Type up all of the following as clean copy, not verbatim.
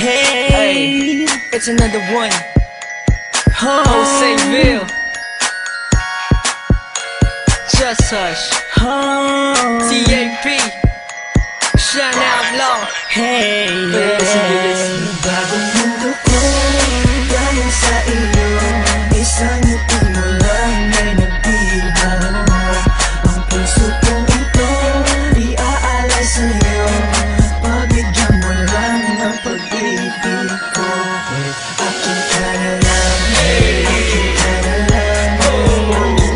Hey, it's another one. Joseville. Just Hush. TAP. Shine Outlaw. Hey, listen. Bagong mundo ko, dahil sa iyo, isang ngiti mo lang ay nagbibago. Ang puso kong ito, iaalay sa'yo. Pabigyan mo lang ng pag-ibig ko. Akin ka na lang, akin ka na lang, akin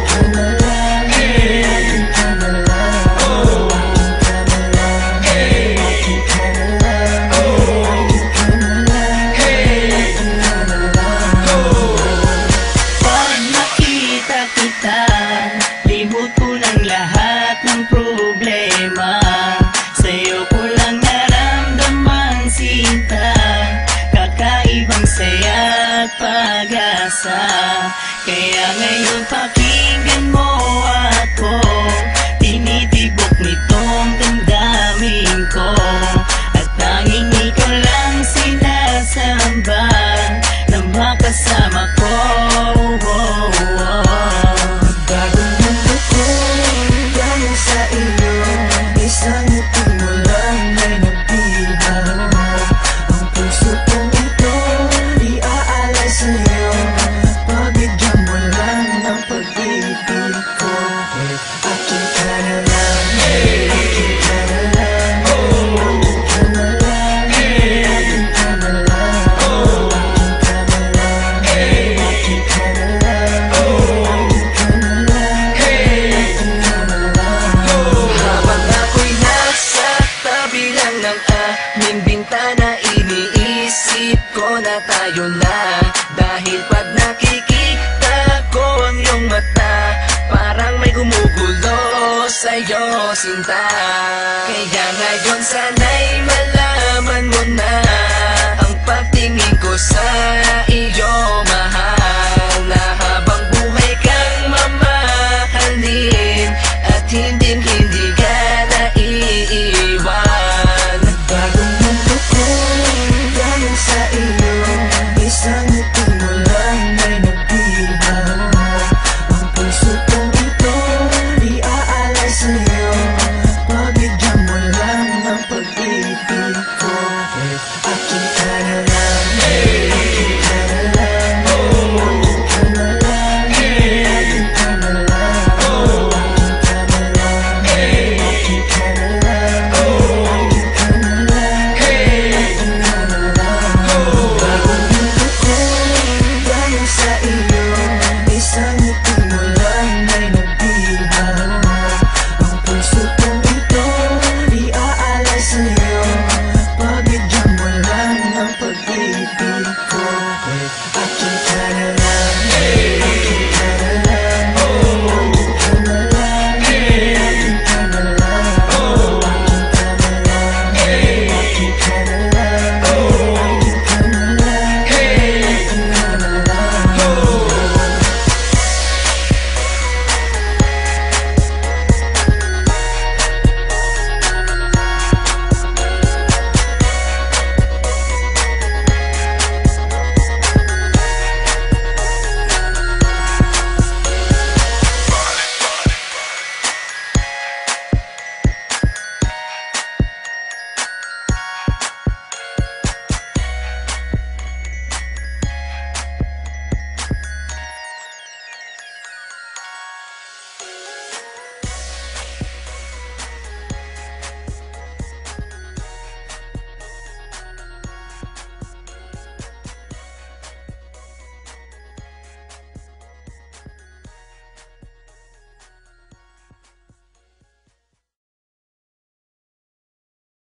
ka na lang, akin ka na lang, akin ka na lang, akin ka na lang, akin ka na lang, akin ka na lang. Pag nakita kita, libot ko ng lahat ng problema. Sa'yo ko lang naramdaman sinta, kakaibang saya at pag-asa. Kaya ngayon pakinggan mo ako, tinitibok nitong damdamin ko. At tanging ikaw lang sinasamba na makasama ko. Bagong mundo ko, dahil sa iyo, isang ngiti mo lang ay nagbibago. Ang puso kong ito, iaalay sa'yo. Pabigyan mo lang ng pag-ibig ko. Akin ka na lang, akin ka na lang, akin ka na lang, akin ka na lang, akin ka na lang, akin ka na lang, akin ka na lang, akin ka na lang. Habang ako'y nasa tabi lang ng aming bintana, iniisip ko na tayo na. Dahil pag nakikita ko ang iyong mata, parang may gumugulo sa'yo, sinta. Kaya ngayon sana'y